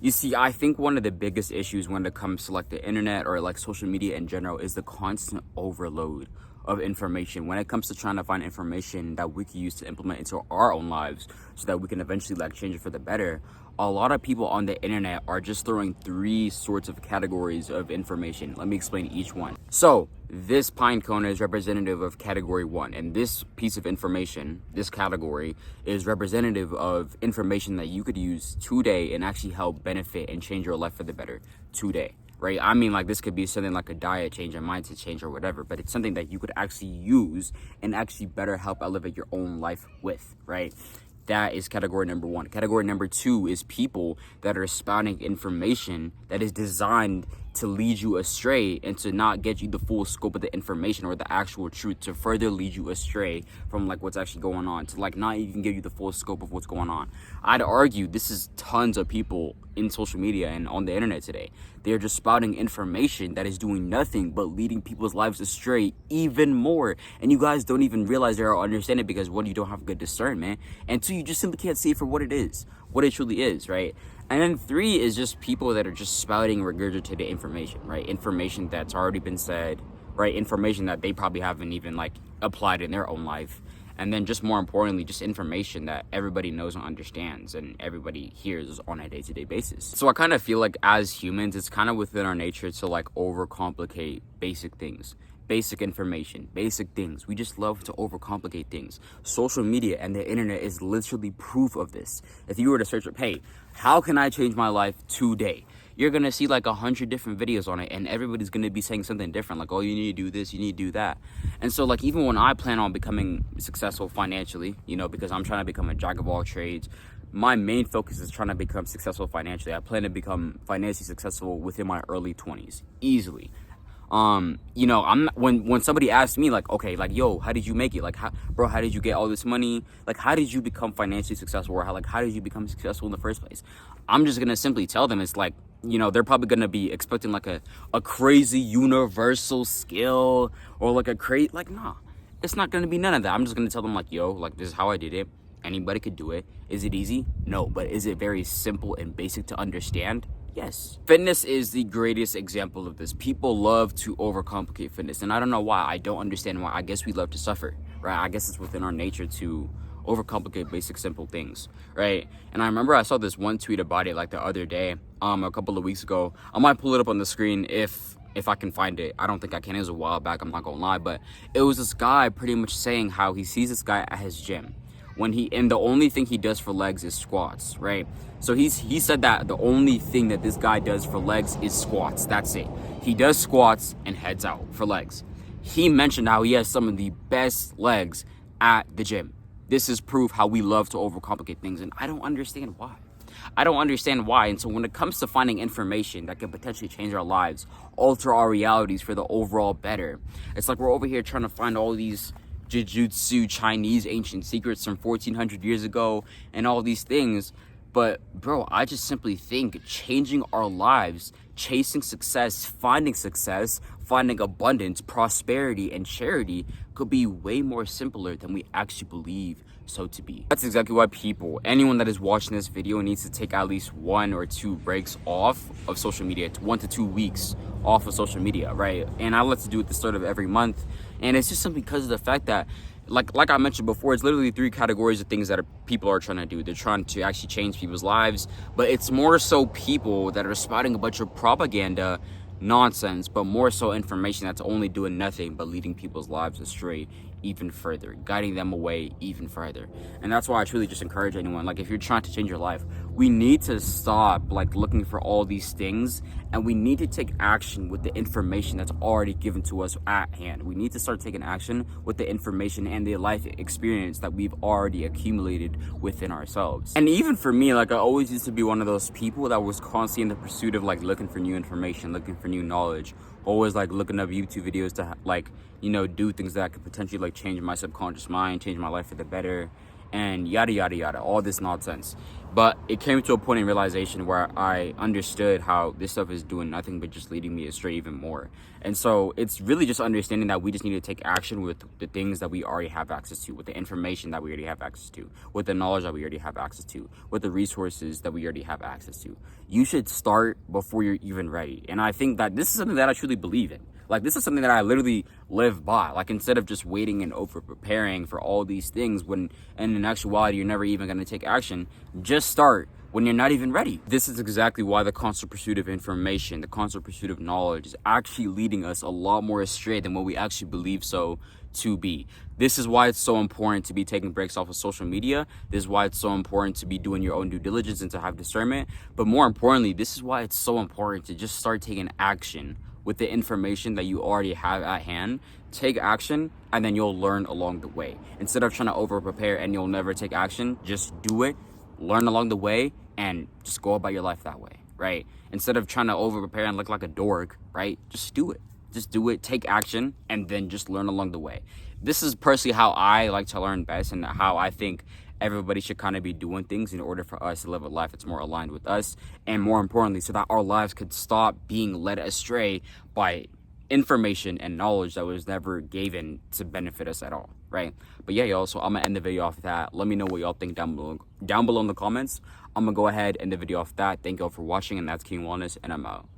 You see, I think one of the biggest issues when it comes to like the internet or like social media in general is the constant overload of information when it comes to trying to find information that we can use to implement into our own lives so that we can eventually like change it for the better. A lot of people on the internet are just throwing three sorts of categories of information. Let me explain each one. So this pine cone is representative of category 1, and this piece of information, this category, is representative of information that you could use today and actually help benefit and change your life for the better today. Right? I mean, like, this could be something like a diet change, a mindset change, or whatever, but it's something that you could actually use and actually better help elevate your own life with, right? That is category number 1. Category number 2 is people that are spouting information that is designed to lead you astray and to not get you the full scope of the information or the actual truth, to further lead you astray from like what's actually going on, to like not even give you the full scope of what's going on. I'd argue this is tons of people in social media and on the internet today. They're just spouting information that is doing nothing but leading people's lives astray even more. And you guys don't even realize or understand it because, one, you don't have good discernment, and 2, you just simply can't see it for what it is, what it truly is, right? And then 3 is just people that are just spouting regurgitated information, right? Information that's already been said, right? Information that they probably haven't even like applied in their own life. And then just more importantly, just information that everybody knows and understands and everybody hears on a day-to-day basis. So I kind of feel like as humans, it's kind of within our nature to like overcomplicate basic things. Basic information, basic things. We just love to overcomplicate things. Social media and the internet is literally proof of this. If you were to search up, hey, how can I change my life today? You're going to see like 100 different videos on it, and everybody's going to be saying something different. Like, oh, you need to do this, you need to do that. And so like, even when I plan on becoming successful financially, you know, because I'm trying to become a jack of all trades, my main focus is trying to become successful financially. I plan to become financially successful within my early 20s, easily. You know, when somebody asks me like, okay, like, yo, how did you make it? Like, how did you get all this money? Like, how did you become financially successful? Or how did you become successful in the first place? I'm just going to simply tell them, it's like, you know, they're probably going to be expecting like a crazy universal skill or like a crazy, like, nah, it's not going to be none of that. I'm just going to tell them like, yo, like, this is how I did it. Anybody could do it. Is it easy? No, but is it very simple and basic to understand? Yes. Fitness is the greatest example of this. People love to overcomplicate fitness, and I don't know why. I don't understand why. I guess we love to suffer, right? I guess it's within our nature to overcomplicate basic, simple things, right? And I remember I saw this one tweet about it like the other day, a couple of weeks ago. I might pull it up on the screen if I can find it. I don't think I can. It was a while back, I'm not gonna lie, but it was this guy pretty much saying how he sees this guy at his gym and the only thing he does for legs is squats, right? So he said that the only thing that this guy does for legs is squats. That's it. He does squats and heads out for legs. He mentioned how he has some of the best legs at the gym. This is proof how we love to overcomplicate things, and I don't understand why. And so when it comes to finding information that could potentially change our lives, alter our realities for the overall better, it's like we're over here trying to find all these jujutsu Chinese ancient secrets from 1400 years ago and all these things. But bro, I just simply think changing our lives, chasing success, finding abundance, prosperity, and charity could be way more simpler than we actually believe so to be. That's exactly why anyone that is watching this video needs to take at least 1 or 2 breaks off of social media, 1 to 2 weeks off of social media, right? And I like to do it at the start of every month. And it's just simply because of the fact that, like I mentioned before, it's literally 3 categories of things that people are trying to do. They're trying to actually change people's lives, but it's more so people that are spouting a bunch of propaganda nonsense, but more so information that's only doing nothing but leading people's lives astray even further, guiding them away even further. And that's why I truly just encourage anyone, like, if you're trying to change your life, we need to stop like looking for all these things, and we need to take action with the information that's already given to us at hand. We need to start taking action with the information and the life experience that we've already accumulated within ourselves. And even for me, like, I always used to be one of those people that was constantly in the pursuit of like looking for new information, looking for new knowledge, always like looking up YouTube videos to like, you know, do things that could potentially like change my subconscious mind, change my life for the better. and yada yada yada, all this nonsense. But it came to a point in realization where I understood how this stuff is doing nothing but just leading me astray even more. And so it's really just understanding that we just need to take action with the things that we already have access to, with the information that we already have access to, with the knowledge that we already have access to, with the resources that we already have access to. You should start before you're even ready. And I think that this is something that I truly believe in. Like, this is something that I literally live by. Like, instead of just waiting and over preparing for all these things when in actuality you're never even going to take action, just start when you're not even ready. This is exactly why the constant pursuit of information, the constant pursuit of knowledge is actually leading us a lot more astray than what we actually believe so to be. This is why it's so important to be taking breaks off of social media. This is why it's so important to be doing your own due diligence and to have discernment. But more importantly, this is why it's so important to just start taking action with the information that you already have at hand. Take action, and then you'll learn along the way. Instead of trying to over prepare and you'll never take action, just do it, learn along the way, and just go about your life that way, right? Instead of trying to over prepare and look like a dork, right? Just do it. Just do it, take action, and then just learn along the way. This is personally how I like to learn best, and how I think everybody should kind of be doing things in order for us to live a life that's more aligned with us, and more importantly, so that our lives could stop being led astray by information and knowledge that was never given to benefit us at all, right? But yeah, y'all, so I'm gonna end the video off that. Let me know what y'all think down below in the comments. I'm gonna go ahead and end the video off that. Thank y'all for watching, and that's King Wellness, and I'm out.